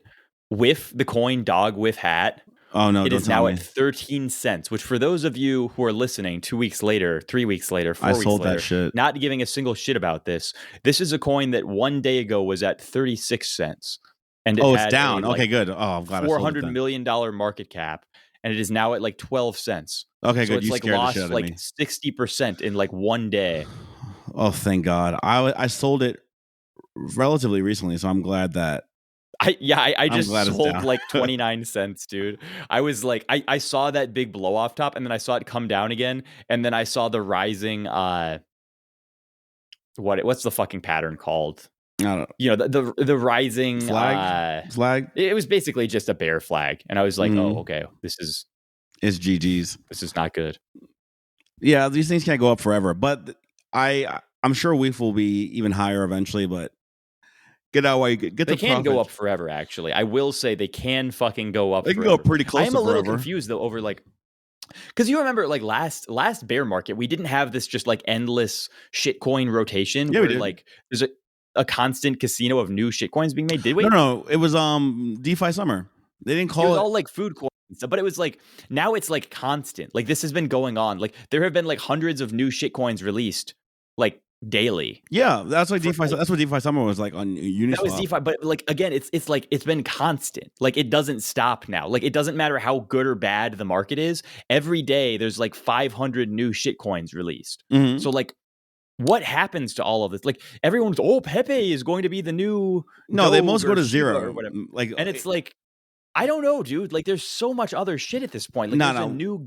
With the coin dog with hat. Oh no, it is now at 13 cents, which for those of you who are listening 2 weeks later, 3 weeks later, 4 weeks later, sold that shit. Not giving a single shit about this. This is a coin that 1 day ago was at 36 cents. And it's down. Okay, good. Oh, I'm glad $400 million market cap, and it is now at like 12 cents. Okay, so good. It's You like scared lost the shit out of like me. 60% in like 1 day. Oh, thank God. I sold it relatively recently, so I'm glad that. I just sold like 29 cents, dude. I was like, I saw that big blow off top, and then I saw it come down again, and then I saw the rising. What's the fucking pattern called? I don't know. You know, the rising flag. It was basically just a bear flag, and I was like, oh, okay, it's GG's. This is not good. Yeah, these things can't go up forever, but I'm sure WEEF will be even higher eventually. But get out while you get. They can go up forever. Actually, I will say they can fucking go up. They can go pretty close. I am to a little forever. confused though over like. Because you remember, like last bear market, we didn't have this just like endless shitcoin rotation. Yeah, where, we did. Like a constant casino of new shitcoins being made, did we? No, it was DeFi Summer. They didn't It call was it. all like food coins and stuff, but it was like now it's like constant. Like this has been going on. Like there have been like hundreds of new shitcoins released like daily. Yeah, that's like DeFi. That's what DeFi Summer was like on Uniswap. That was DeFi, but like again, it's like it's been constant. Like it doesn't stop now. Like it doesn't matter how good or bad the market is. Every day there's like 500 new shitcoins released. Mhm. So like, what happens to all of this? Like everyone's Pepe is going to be the new. No, they Doge most or go to Shiba zero or whatever. Like, And it's like, I don't know, dude. Like there's so much other shit at this point. Like No, there's a no. new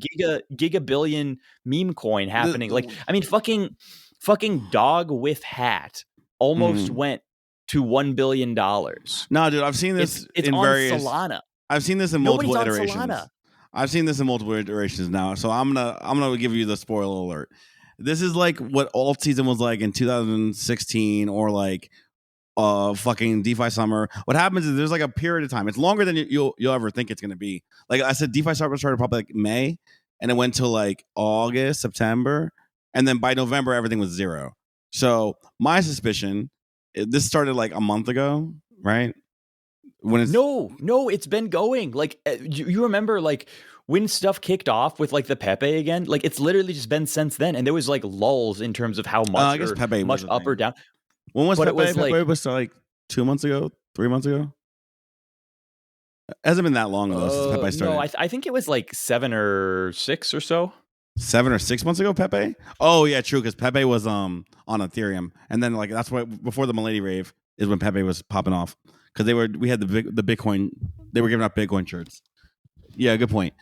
giga billion meme coin happening. the- Like I mean, fucking dog with hat almost went to $1 billion. no, dude, I've seen this It's in on various. Solana. I've seen this in Nobody's multiple on iterations. Solana. I've seen this in multiple iterations now, so I'm gonna give you the spoiler alert. This is like what alt season was like in 2016, or like fucking DeFi Summer. What happens is there's like a period of time. It's longer than you'll ever think it's gonna be. Like I said, DeFi Summer started probably like May, and it went till like August, September, and then by November everything was zero. So my suspicion, this started like a month ago, right? When it's No, it's been going. Like you remember like when stuff kicked off with like the Pepe again, like it's literally just been since then. And there was like lulls in terms of how much, I guess Pepe was much a up thing. or down. When was But Pepe? it was Pepe like- was like 2 months ago, 3 months ago. It hasn't been that long ago since Pepe started. No, I think it was like 7 or 6 or so. 7 or 6 months ago, Pepe. Oh yeah, true. Because Pepe was on Ethereum, and then like that's why before the Milady rave is when Pepe was popping off, because we had the Bitcoin. They were giving out Bitcoin shirts. Yeah, good point.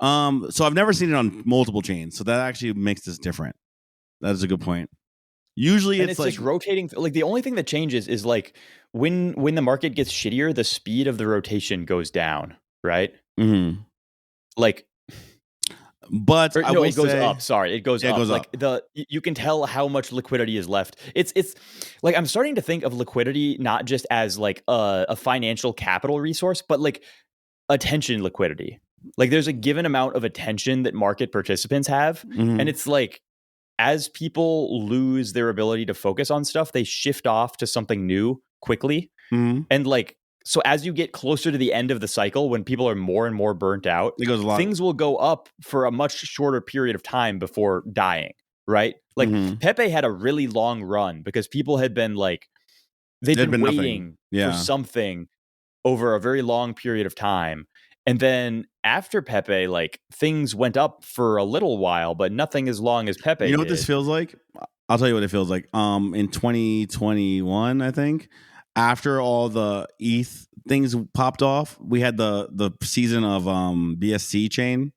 So I've never seen it on multiple chains, so that actually makes this different. That is a good point. Usually And it's it's like just rotating. Like the only thing that changes is like when the market gets shittier, the speed of the rotation goes down, right? mhm. Like But I will it goes say, up. Sorry, it goes Yeah, it up. goes Like you can tell how much liquidity is left. It's like I'm starting to think of liquidity not just as like a financial capital resource, but like attention liquidity. Like there's a given amount of attention that market participants have, Mhm. and it's like as people lose their ability to focus on stuff, they shift off to something new quickly. Mhm. And like so as you get closer to the end of the cycle, when people are more and more burnt out, It goes a lot. things will go up for a much shorter period of time before dying, right? Like Mhm. Pepe had a really long run because people had been like they'd There'd been been nothing. waiting Yeah. for something over a very long period of time. And then after Pepe, like things went up for a little while, but nothing as long as Pepe. You know what this feels like? I'll tell you what it feels like. In 2021, I think, after all the ETH things popped off, we had the season of BSC chain,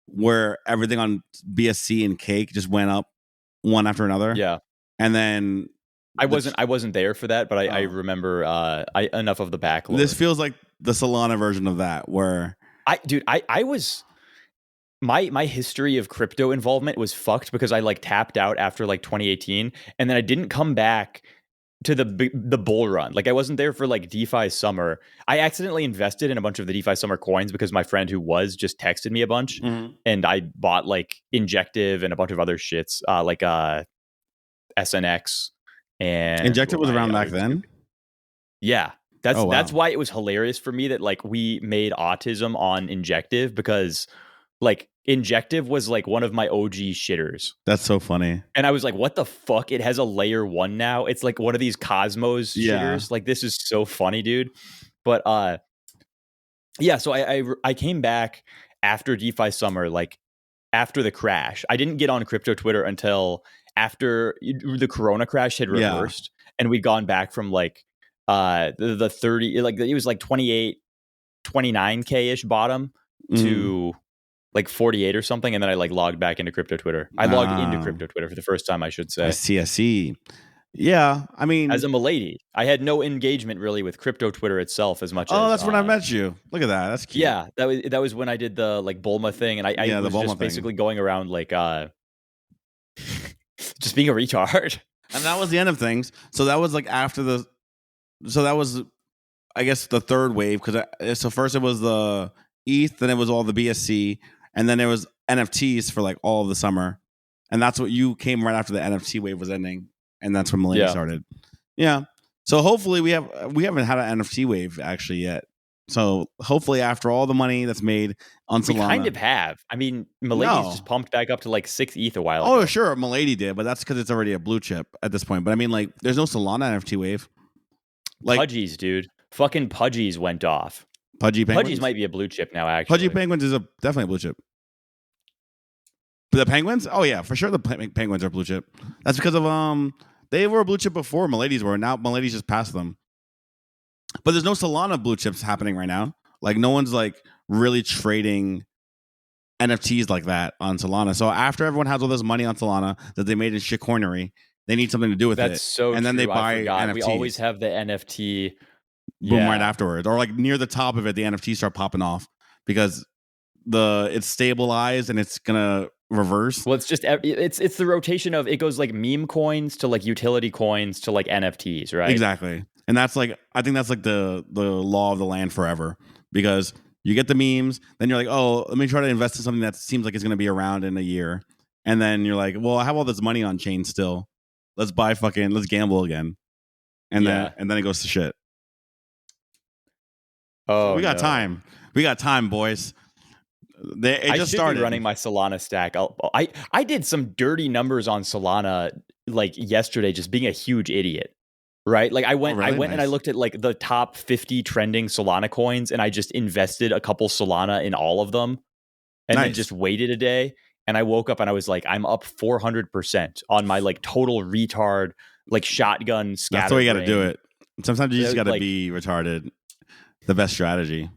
where everything on BSC and Cake just went up one after another. Yeah. And then I wasn't there for that, but I Oh. remember enough of the backlog. this feels like the Solana version of that, where I was my history of crypto involvement was fucked because I like tapped out after like 2018, and then I didn't come back to the bull run. Like I wasn't there for like DeFi summer. I accidentally invested in a bunch of the DeFi summer coins because my friend who was just texted me a bunch, and I bought like Injective and a bunch of other shits like SNX and Injective was my around back other then. Yeah. That's Oh, wow. that's why it was hilarious for me that like we made autism on Injective, because like Injective was like one of my OG shitters. That's so funny. And I was like, what the fuck? It has a layer 1 now. It's like one of these Cosmos Yeah. shitters. Like this is so funny, dude. But yeah, so I came back after DeFi summer, like after the crash. I didn't get on crypto Twitter until after the Corona crash had Yeah. reversed, and we'd gone back from like the 30, like it was like 28, 29K ish bottom to like 48 or something, and then I like logged back into crypto Twitter. I logged into crypto Twitter for the first time, I should say. I see. Yeah, I mean, As a Milady, I had no engagement really with crypto Twitter itself as much as. oh, that's when I met you. Look at that. That's cute. Yeah, that was when I did the like Bulma thing, and I Yeah, the was Bulma just thing. basically going around like just being a retard. And that was the end of things. So that was like after so that was, I guess, the third wave. Because so first it was the ETH, then it was all the BSC, and then it was NFTs for like all of the summer. And that's what you came right after the NFT wave was ending. And that's when Millennium Yeah. started. Yeah. So hopefully we haven't had an NFT wave actually yet. So hopefully after all the money that's made on Solana, we kind of have. I mean, Milady's just pumped back up to like 6 ETH a while ago. Oh, sure, Milady did, but that's because it's already a blue chip at this point. But I mean, like, there's no Solana NFT wave. Like Pudgies, dude. Fucking Pudgies went off. Pudgy Penguins? Pudgies might be a blue chip now, actually. Pudgy Penguins is definitely a blue chip. But the Penguins? Oh yeah, for sure the Penguins are blue chip. That's because of they were a blue chip before Milady's were. Now Milady's just passed them. But there's no Solana blue chips happening right now. Like no one's like really trading NFTs like that on Solana. So after everyone has all this money on Solana that they made in shitcoinery, they need something to do with it. That's so and then true. they buy NFTs. We always have the NFT boom right afterwards, or like near the top of it, the NFTs start popping off because it's stabilized and it's gonna reverse. Well, it's just it's the rotation of it goes like meme coins to like utility coins to like NFTs, right? Exactly. And that's like, I think that's like the law of the land forever, because you get the memes, then you're like, oh, let me try to invest in something that seems like it's going to be around in a year. And then you're like, well, I have all this money on chain still. Let's gamble again. And then it goes to shit. Oh, so we got time. We got time, boys. I should be running my Solana stack. I did some dirty numbers on Solana like yesterday, just being a huge idiot. Right? Like I went and I looked at like the top 50 trending Solana coins, and I just invested a couple Solana in all of them, and then just waited a day. And I woke up and I was like, I'm up 400% on my like total retard, like shotgun scatter. That's the way you got to do it. Sometimes you just got to be retarded. The best strategy.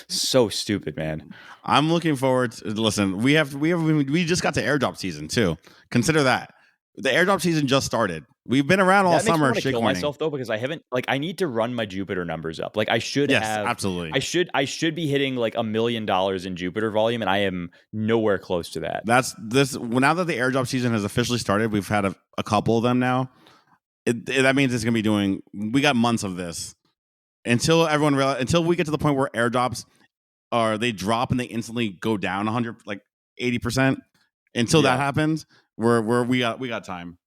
So stupid, man. I'm looking forward to, listen, we just got to airdrop season too. Consider that. The airdrop season just started. We've been around all summer. That makes me want to kill myself though, because I haven't I need to run my Jupiter numbers up. Like I should have. Absolutely. I should be hitting like $1 million in Jupiter volume, and I am nowhere close to that. That's this. Now that the airdrop season has officially started, we've had a couple of them now. That means it's gonna be doing. We got months of this until until we get to the point where airdrops they drop and they instantly go down 80%. Until that happens, we got time.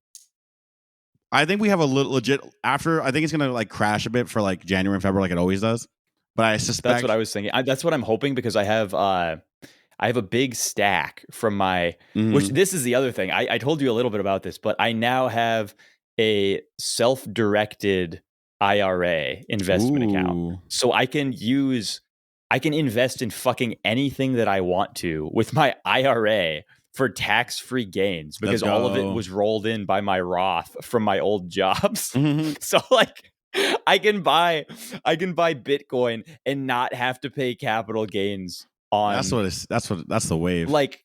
I think we have a legit after. I think it's gonna like crash a bit for like January and February, like it always does. But I suspect that's what I was thinking. That's what I'm hoping, because I have a big stack from my. Which this is the other thing. I told you a little bit about this, but I now have a self-directed IRA investment account, so I can invest in fucking anything that I want to with my IRA for tax-free gains, because all of it was rolled in by my Roth from my old jobs. So like I can buy Bitcoin and not have to pay capital gains on. That's the wave. Like,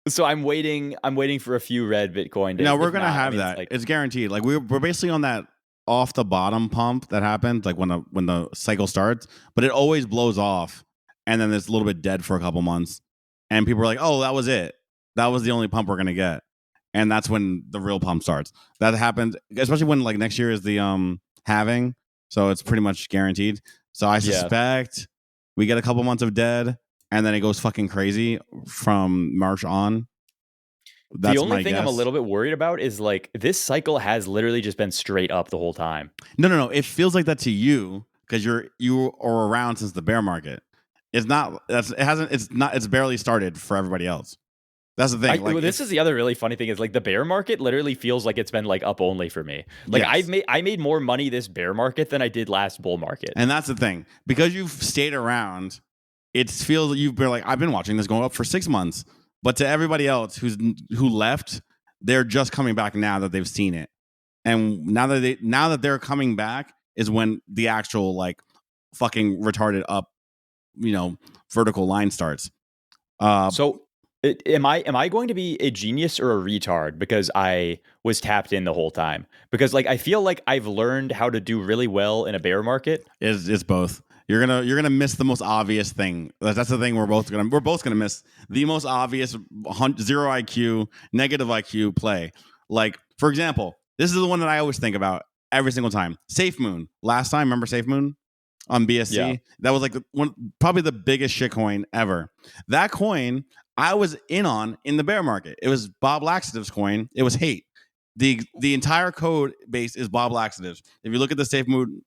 so I'm waiting for a few red Bitcoin days. No, we're gonna have that. It's guaranteed. Like we're basically on that off the bottom pump that happens like when the cycle starts, but it always blows off and then it's a little bit dead for a couple months. And people are like, oh, that was it. That was the only pump we're going to get. And that's when the real pump starts. That happens, especially when like next year is the halving. So it's pretty much guaranteed. So I suspect we get a couple months of dead and then it goes fucking crazy from March on. That's the only thing I'm a little bit worried about is like this cycle has literally just been straight up the whole time. No. It feels like that to you because you are around since the bear market. It's not. It's barely started for everybody else. That's the thing. This is the other really funny thing is like the bear market literally feels like it's been like up only for me. Like I made more money this bear market than I did last bull market. And that's the thing, because you've stayed around. It feels you've been like, I've been watching this going up for 6 months, but to everybody else who left, they're just coming back now that they've seen it. And now that they're coming back is when the actual like fucking retarded up, vertical line starts. So am I going to be a genius or a retard because I was tapped in the whole time? Because like I feel like I've learned how to do really well in a bear market. It's both. You're gonna miss the most obvious thing. That's the thing we're both gonna miss the most obvious 0 IQ, negative IQ play. Like for example, this is the one that I always think about every single time. Safe Moon. Last time, remember Safe Moon? On BSC, that was like probably the biggest shitcoin ever. That coin I was in the bear market. It was Bob Laxative's coin. It was hate. The entire code base is Bob Laxatives. If you look at the Safe Moon,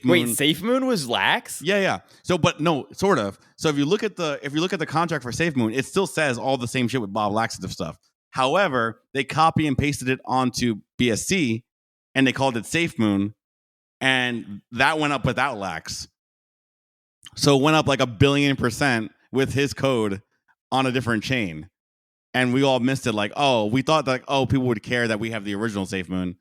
Wait, Safe Moon was lax? yeah. So, but no, sort of. So if you look at the contract for Safe Moon, it still says all the same shit with Bob Laxative stuff. However, they copy and pasted it onto BSC, and they called it Safe Moon, and that went up without lax. So it went up like 1,000,000,000% with his code on a different chain. And we all missed it. Like, oh, we thought that, people would care that we have the original Safe Moon,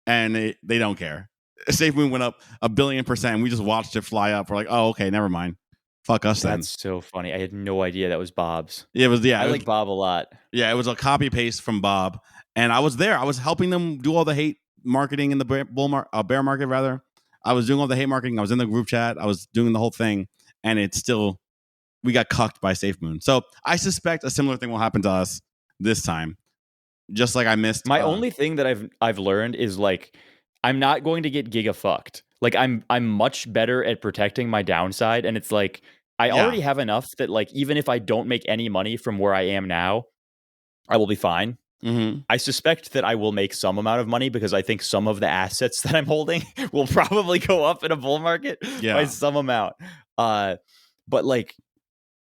and they don't care. Safe Moon went up 1,000,000,000%. We just watched it fly up. We're like, oh, okay, never mind. Fuck us then. That's so funny. I had no idea that was Bob's. It was, yeah. I like Bob a lot. Yeah, it was a copy paste from Bob, and I was there. I was helping them do all the hate marketing in the bear market, rather. I was doing all the hate marketing. I was in the group chat. I was doing the whole thing, and it's still, we got cucked by Safe Moon. So I suspect a similar thing will happen to us this time. Just like I missed. My only thing that I've learned is like, I'm not going to get giga fucked. Like I'm much better at protecting my downside, and it's like I already have enough that like even if I don't make any money from where I am now, I will be fine. Mm-hmm. I suspect that I will make some amount of money because I think some of the assets that I'm holding will probably go up in a bull market by some amount. But like,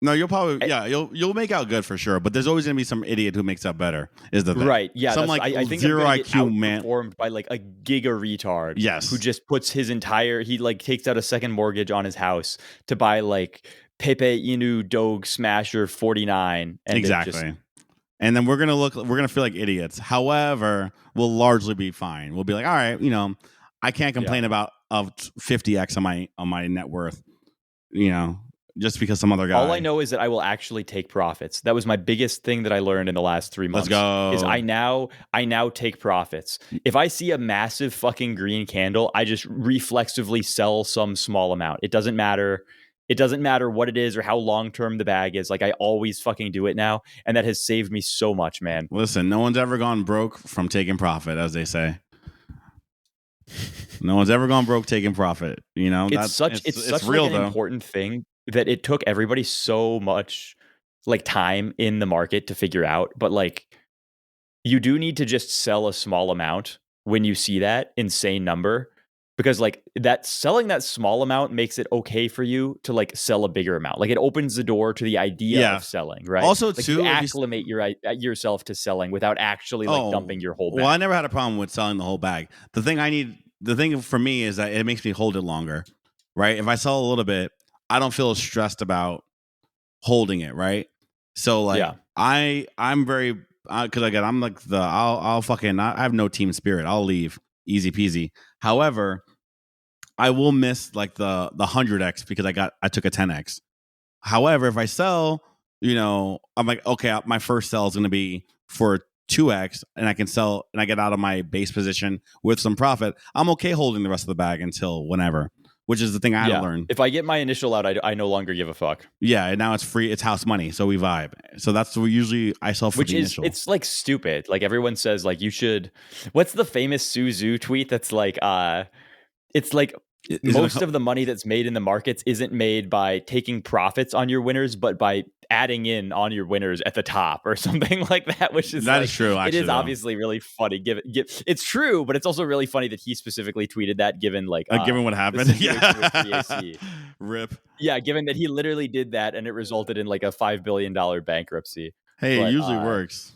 no, you'll probably you'll make out good for sure. But there's always gonna be some idiot who makes out better. Is the thing. Right? Yeah, some like I think zero I'm IQ man formed by like a giga retard. Yes, who just puts his entire he like takes out a second mortgage on his house to buy like Pepe Inu Doge Smasher 49. And exactly. And then we're gonna feel like idiots. However, we'll largely be fine. We'll be like, all right, I can't complain about 50x on my net worth, just because some other guy. All I know is that I will actually take profits. That was my biggest thing that I learned in the last 3 months. Let's go. Is I now take profits. If I see a massive fucking green candle, I just reflexively sell some small amount. It doesn't matter. It doesn't matter what it is or how long-term the bag is. Like, I always fucking do it now. And that has saved me so much, man. Listen, no one's ever gone broke from taking profit, as they say. No one's ever gone broke taking profit. It's such real, like, an important thing that it took everybody so much like time in the market to figure out. But like, you do need to just sell a small amount when you see that insane number. Because like that selling that small amount makes it okay for you to like sell a bigger amount. Like it opens the door to the idea of selling, right? Also, like too, you acclimate yourself to selling without actually like dumping your whole bag. Well, I never had a problem with selling the whole bag. The thing for me is that it makes me hold it longer, right? If I sell a little bit, I don't feel stressed about holding it, right? So like I'm very because again I'm like I have no team spirit. I'll leave easy peasy. However, I will miss like the 100x because I took a 10x. However, if I sell, I'm like, okay, my first sell is going to be for 2x, and I can sell and I get out of my base position with some profit. I'm okay holding the rest of the bag until whenever, which is the thing I had to learn. If I get my initial out, I no longer give a fuck. Yeah, and now it's free. It's house money, so we vibe. So that's what usually I sell for the initial. It's like stupid. Like everyone says, like you should. What's the famous Suzu tweet that's like, it's like most of the money that's made in the markets isn't made by taking profits on your winners, but by adding in on your winners at the top or something like that, which is is true. Actually, it is obviously really funny. It's true, but it's also really funny that he specifically tweeted that given like given what happened. Rip. Yeah, given that he literally did that and it resulted in like a $5 billion bankruptcy. Hey, it usually works.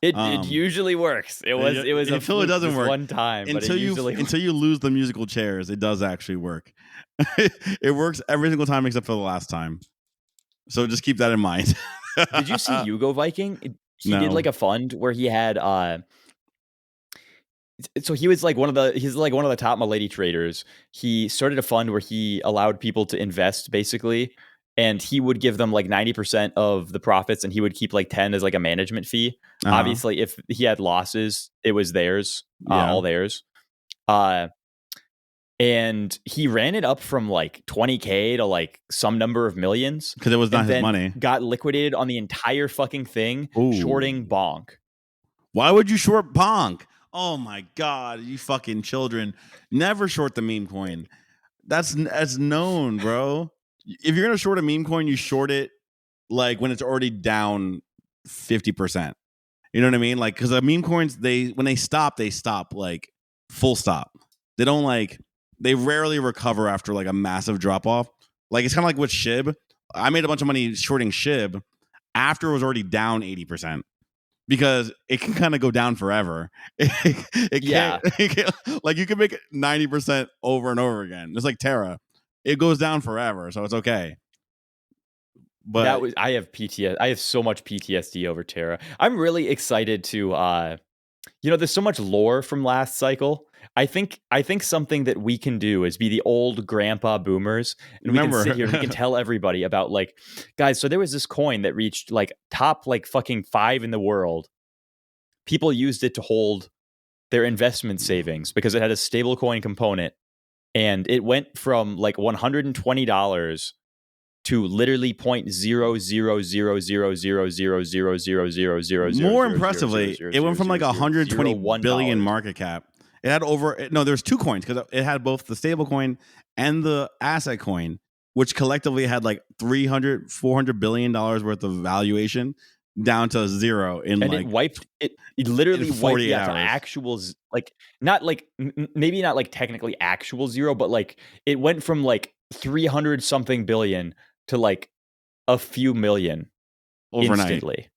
It usually works. It was until it doesn't work one time. Until you lose the musical chairs, it does actually work. It works every single time except for the last time. So just keep that in mind. Did you see Hugo Viking? He did like a fund where he had so he's like one of the top Milady traders. He started a fund where he allowed people to invest basically, and he would give them like 90% of the profits, and he would keep like 10 as like a management fee. Obviously, if he had losses, it was theirs, all theirs. And he ran it up from like 20K to like some number of millions because it was not his money. Got liquidated on the entire fucking thing, shorting Bonk. Why would you short Bonk? Oh my god, you fucking children! Never short the meme coin. That's known, bro. If you're gonna short a meme coin, you short it like when it's already down 50%. You know what I mean? Like, because the meme coins, when they stop like full stop. They don't like, they rarely recover after like a massive drop off. Like, it's kind of like with SHIB. I made a bunch of money shorting SHIB after it was already down 80%. Because it can kind of go down forever. It can't, like, you can make it 90% over and over again. It's like Terra. It goes down forever, so it's okay. But I have PTSD. I have so much PTSD over Terra. I'm really excited to there's so much lore from last cycle. I think something that we can do is be the old grandpa boomers, and we can sit here and we can tell everybody about, like, guys, so there was this coin that reached like top like fucking 5 in the world. People used it to hold their investment savings because it had a stable coin component, and it went from like $120 to literally .000000000000000. More impressively, it went from like 120 billion market cap. It had there's 2 coins because it had both the stable coin and the asset coin, which collectively had like $400 billion worth of valuation down to 0 in, and like, it literally wiped hours. To actuals, like, not like maybe not like technically actual 0, but like it went from like 300 something billion to like a few million overnight. Instantly.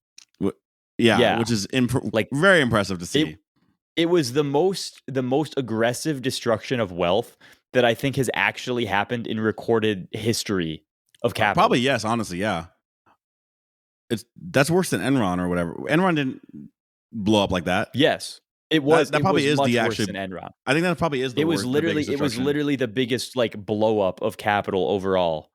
Yeah, which is like very impressive to see. It was the most aggressive destruction of wealth that I think has actually happened in recorded history of capital. Probably, yes, honestly, yeah. That's worse than Enron or whatever. Enron didn't blow up like that. Yes. It was. That probably is the actual Enron. I think that probably is the It was literally the biggest like blow up of capital overall.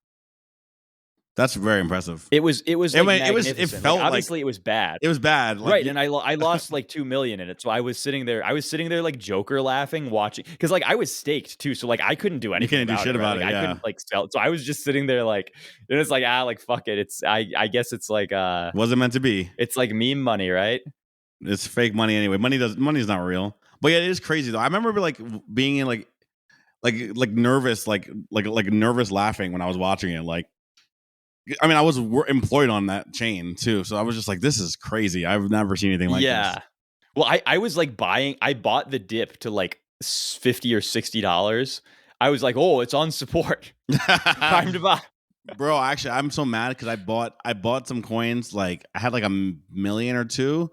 That's very impressive. It was like, it felt like, obviously it was bad. It was bad. Like, right. And I lost like 2 million in it. So I was sitting there like Joker laughing, watching, because like I was staked too. So like I couldn't do anything. You couldn't do shit about it. I couldn't like sell it. So I was just sitting there like, and it's like, like fuck it. It's I guess it's like wasn't meant to be. It's like meme money, right? It's fake money anyway. Money's not real. But yeah, it is crazy though. I remember like being in like nervous, like nervous laughing when I was watching it. Like, I mean, I was employed on that chain too, so I was just like, "This is crazy. I've never seen anything like this." Well, I was like I bought the dip to like $50 or $60. I was like, "Oh, it's on support. Time to buy." Bro, actually, I'm so mad because I bought some coins. Like, I had like a million or two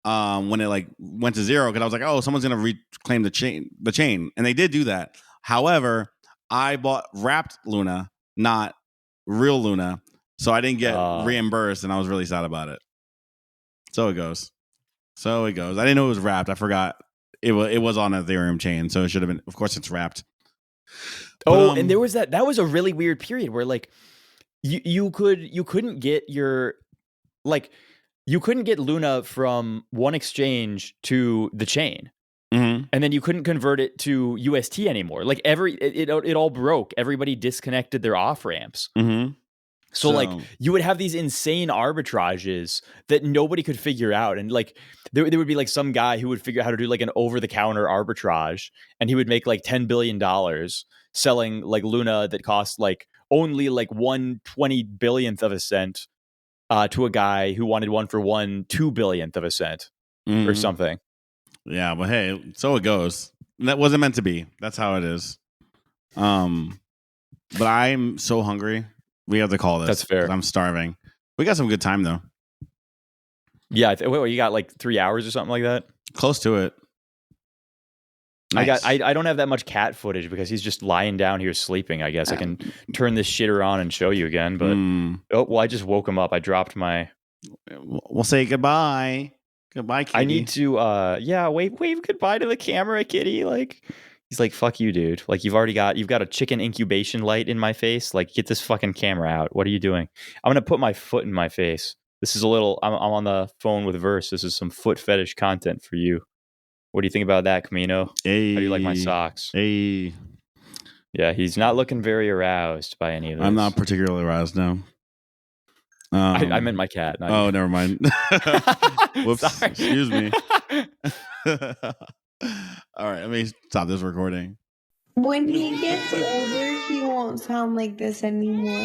when it like went to 0 because I was like, "Oh, someone's gonna reclaim the chain," and they did do that. However, I bought wrapped Luna, not real Luna. So I didn't get reimbursed, and I was really sad about it. So it goes. I didn't know it was wrapped. I forgot it was on an Ethereum chain, so it should have been. Of course, it's wrapped. But, and there was that was a really weird period where like you couldn't get your you couldn't get Luna from one exchange to the chain. Mm-hmm. And then you couldn't convert it to UST anymore. Like it all broke. Everybody disconnected their off ramps. Mm-hmm. So like you would have these insane arbitrages that nobody could figure out. And like there would be like some guy who would figure out how to do like an over the counter arbitrage, and he would make like $10 billion selling like Luna that cost like only like 1/20 billionth of a cent to a guy who wanted one for 1/2 billionth of a cent or something. Yeah, but hey, so it goes. That wasn't meant to be. That's how it is. But I'm so hungry. We have to call this. That's fair. I'm starving. We got some good time though. Yeah, you got like 3 hours or something like that. Close to it. Nice. I don't have that much cat footage because he's just lying down here sleeping. I guess I can turn this shitter on and show you again. But I just woke him up. I dropped my. We'll say goodbye. Goodbye, kitty. I need to wave goodbye to the camera, kitty. Like, he's like, fuck you, dude. Like, you've got a chicken incubation light in my face. Like, get this fucking camera out. What are you doing? I'm gonna put my foot in my face. This is I'm on the phone with Verse. This is some foot fetish content for you. What do you think about that, Camino? Hey. How do you like my socks? Hey. Yeah, he's not looking very aroused by any of this. I'm not particularly aroused, no. I meant my cat. Oh, never mind. Whoops. Sorry. Excuse me. All right, let me stop this recording. When he gets older, he won't sound like this anymore.